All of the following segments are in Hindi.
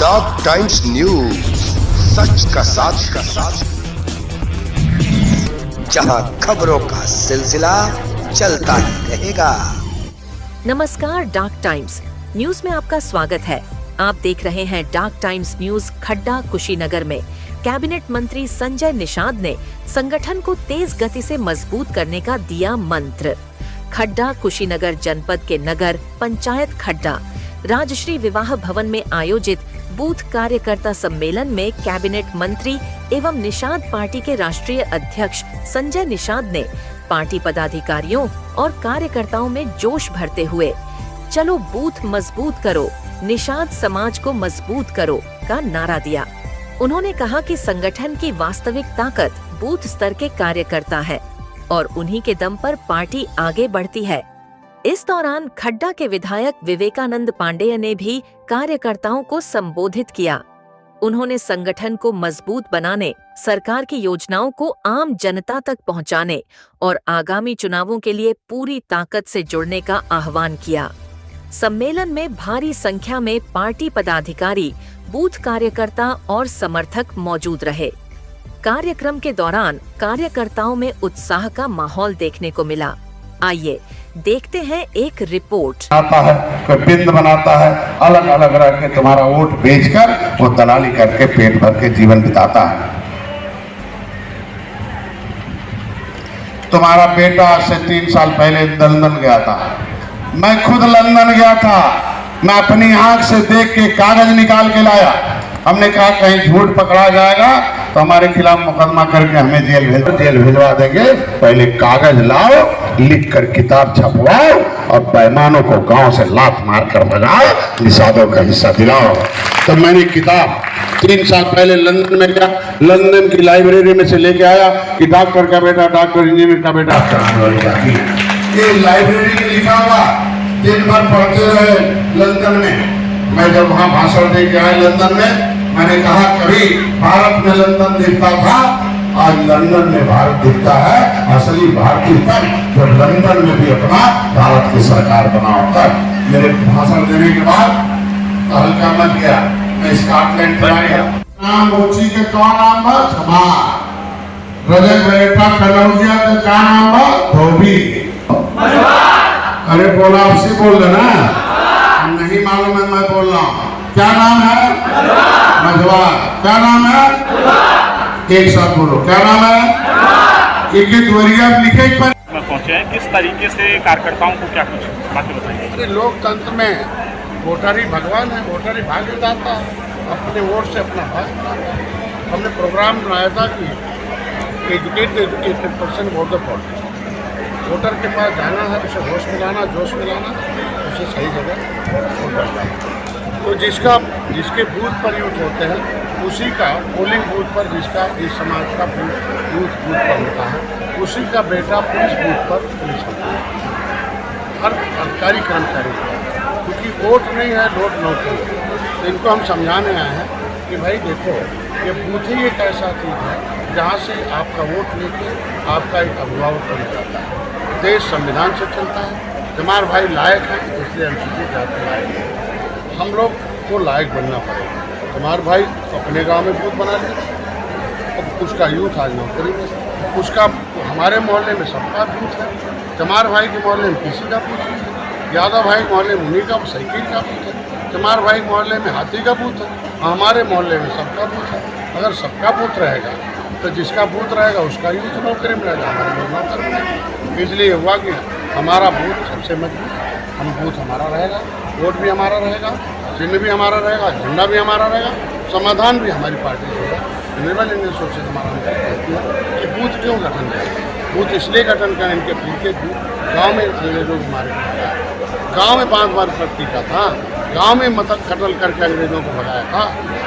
डॉग टाइम्स न्यूज, सच का साथ जहां खबरों का सिलसिला चलता ही रहेगा। नमस्कार, डॉग टाइम्स न्यूज में आपका स्वागत है। आप देख रहे हैं डॉग टाइम्स न्यूज। खड्डा कुशीनगर में कैबिनेट मंत्री संजय निषाद ने संगठन को तेज गति से मजबूत करने का दिया मंत्र। खड्डा कुशीनगर जनपद के नगर पंचायत खड्डा राजश्री विवाह भवन में आयोजित बूथ कार्यकर्ता सम्मेलन में कैबिनेट मंत्री एवं निषाद पार्टी के राष्ट्रीय अध्यक्ष संजय निषाद ने पार्टी पदाधिकारियों और कार्यकर्ताओं में जोश भरते हुए चलो बूथ मजबूत करो, निषाद समाज को मजबूत करो का नारा दिया। उन्होंने कहा कि संगठन की वास्तविक ताकत बूथ स्तर के कार्यकर्ता है और उन्हीं के दम पर पार्टी आगे बढ़ती है। इस दौरान खड्डा के विधायक विवेकानंद पांडेय ने भी कार्यकर्ताओं को संबोधित किया। उन्होंने संगठन को मजबूत बनाने, सरकार की योजनाओं को आम जनता तक पहुंचाने और आगामी चुनावों के लिए पूरी ताकत से जुड़ने का आह्वान किया। सम्मेलन में भारी संख्या में पार्टी पदाधिकारी, बूथ कार्यकर्ता और समर्थक मौजूद रहे। कार्यक्रम के दौरान कार्यकर्ताओं में उत्साह का माहौल देखने को मिला। आइए देखते हैं एक रिपोर्ट। आता है, कोई बिंद बनाता है, अलग अलग रह के तुम्हारा वोट बेचकर वो दलाली करके पेट भर के जीवन बिताता है। तुम्हारा बेटा आज से 3 साल पहले लंदन गया था। मैं खुद लंदन गया था। मैं अपनी आंख से देख के कागज निकाल के लाया। हमने कहा कहीं झूठ पकड़ा जाएगा तो हमारे खिलाफ मुकदमा करके हमें जेल भिजवा देंगे। पहले कागज लाओ, लिख कर किताब छपवाओ और बेईमानों को गांव से लात मार कर भगाओ, निषादों का हिस्सा दिलाओ। तो मैंने किताब 3 साल पहले लंदन में गया, लंदन की लाइब्रेरी में से लेके आया कि डॉक्टर का बेटा डॉक्टर, इंजीनियर का बेटा ये लाइब्रेरी में लिखा हुआ दिन भर पढ़ते रहे लंदन में। मैं जब वहाँ भाषण दे के आया लंदन में, मैंने कहा कभी भारत में लंदन दिखता था, आज लंदन में भारत दिखता है। असली भारतीय तब जब लंदन में भी अपना भारत की सरकार बना होता। मेरे भाषण देने के बाद हल्का मत गया, मैं स्कॉटलैंड चला गया। नाम रोची के कौन नाम बा? समार। रजत बेटा कलौजिया का क्या नाम बा? धोबी। अरे बोला, आपसे बोल देना, नहीं मालूम है मैं बोल रहा हूँ। क्या नाम है? मझवा। क्या नाम है? एक साथ बोलो, क्या नाम है? एक वरिया लिखे पर पहुंचे हैं। किस तरीके से कार्यकर्ताओं को क्या कुछ बातें बताइए? अरे लोकतंत्र में वोटर ही भगवान है, वोटर ही भाग्य दाता है। अपने वोट से अपना भाग्य। हमने प्रोग्राम बनाया था कि educated person vote the voter. Voter के पास जाना है, उसे होश मिलाना, जोश मिलाना, उसे सही जगह वोट डालना। तो जिसके बूथ पर यूथ होते हैं, उसी का पोलिंग बूथ पर, जिसका इस समाज का यूथ बूथ पर होता है, उसी का बेटा पुलिस बूथ पर पुलिस होता है। हर अधिकारी कर्मचारी, क्योंकि वोट नहीं है, वोट नौकरी है। तो इनको हम समझाने आए हैं कि भाई देखो, ये बूथ ही एक ऐसा चीज़ है जहाँ से आपका वोट लेके आपका एक अभिभावक बन जाता है। देश संविधान से चलता है। हमारे भाई लायक हैं, इसलिए अनुसूचित जाति लायक है। हम लोग को लायक बनना पड़ेगा। हमारे भाई अपने गांव में बूथ बना लिया, उसका यूथ आज नौकरी में, उसका हमारे मोहल्ले में सबका बूथ है। चमार भाई के मोहल्ले में किसी का बूथ नहीं है। यादव भाई के मोहल्ले में उन्हीं का साइकिल का बूथ है। चमार भाई के मोहल्ले में हाथी का बूथ है। हमारे मोहल्ले में सबका बूथ है। अगर सबका बूथ रहेगा तो जिसका बूथ रहेगा उसका यूथ नौकरी में रहेगा, हमारे लोग नौकरी में। इसलिए हुआ कि हमारा बूथ सबसे मजबूत, हम बूथ हमारा रहेगा, वोट भी हमारा रहेगा, चिन्ह भी हमारा रहेगा, झंडा भी हमारा रहेगा, समाधान भी हमारी पार्टी से होगा। निर्मल इंडियन सोशल समाधान कहती है कि बूथ क्यों गठन करें? बूथ इसलिए गठन करें, इनके पीछे गाँव में अंग्रेजों को मारे, गाँव में 5 बार टीका था, गांव में मतक कत्ल करके अंग्रेजों को भगाया था,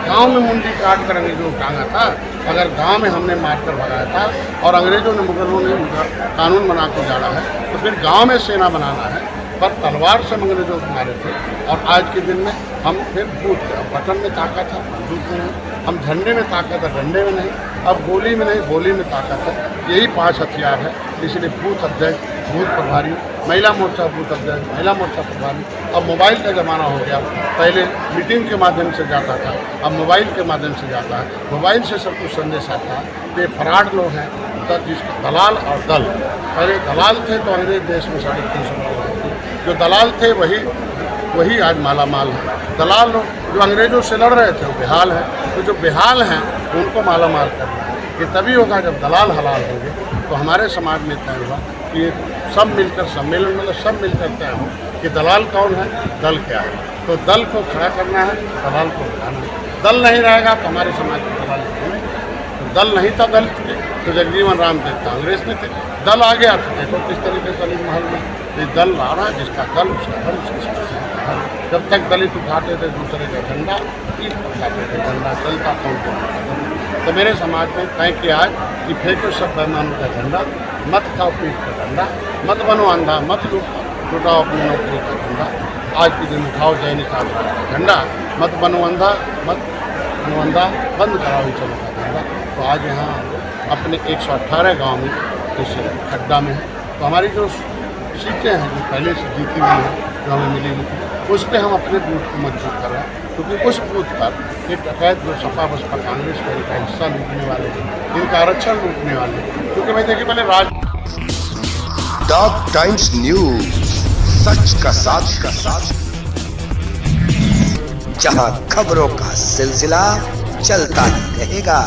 गांव में मुंडी काट कर अंग्रेजों को टांगा था। अगर गांव में हमने मारकर भगाया था और अंग्रेजों ने, मुगलों ने उनका कानून बना कर डाला है, तो फिर गांव में सेना बनाना है। पर तलवार से अंग्रेजों को मारे थे। और आज के दिन में हम फिर बूथ है, बटन में ताकत है, बंदूक में नहीं, हम झंडे में ताकत है, डंडे में नहीं, अब गोली में नहीं, गोली में ताकत है। यही 5 हथियार है। इसलिए बूथ अध्यक्ष बूथ प्रभारी, महिला मोर्चा बूथ अध्यक्ष, महिला मोर्चा प्रभारी। अब मोबाइल का ज़माना हो गया, पहले मीटिंग के माध्यम से जाता था, अब मोबाइल के माध्यम से जाता है, मोबाइल से सब कुछ संदेश आता है। ये फराड लोग हैं, जिसके दलाल और दल, पहले दलाल थे तो अंग्रेज देश में 350 करोड़ थे, जो दलाल थे वही आज माला माल है। दलाल लोग जो अंग्रेज़ों से लड़ रहे थे वो बेहाल हैं, तो जो बेहाल हैं उनको माला माल करना है। ये तभी होगा जब दलाल हलाल होंगे। तो हमारे समाज में तय हुआ कि सब मिलकर सम्मेलन, मतलब सब मिलकर तय हो कि दलाल कौन है, दल क्या है। तो दल को खड़ा करना है, दलाल को हटाना है। दल नहीं रहेगा तो हमारे समाज में दलाल नहीं है। तो दल नहीं था दलित के, तो जगजीवन राम थे कांग्रेस में थे। दल आ गया तो देखो किस तरीके से दलित महल में ये दल आ रहा है, जिसका दल उसका दल, उसका जब तक दलित उठाते थे दूसरे का झंडा, उठाते थे झंडा चलता कौन को। तो मेरे समाज में तय किया आज कि फेंको सब बेईमानों का झंडा, मत खाओ पीठ का झंडा, मत बनो अंधा, मत लुटाओ अपनी नौकरी का झंडा। आज के दिन उठाओ जय निषाद राज का झंडा, मत बनो अंधा, मत बनो अंधा, बंद कराओ चलो का झंडा। तो आज यहाँ अपने 118 गाँव में इस खड्डा में है। तो हमारी जो सीटें हैं जो पहले से जीती हुई हैं, जो हमें मिली हुई थी, उस पर हम अपने बूथ को मजबूत कर रहे हैं। क्योंकि उस बूथ पर एक डकैत जो सपा बसपा कांग्रेस का इनका हिस्सा लूटने वाले हैं, इनका आरक्षण लूटने वाले हैं। क्योंकि मैं देखिए पहले डॉग टाइम्स न्यूज, सच का साथ, जहां खबरों का सिलसिला चलता रहेगा।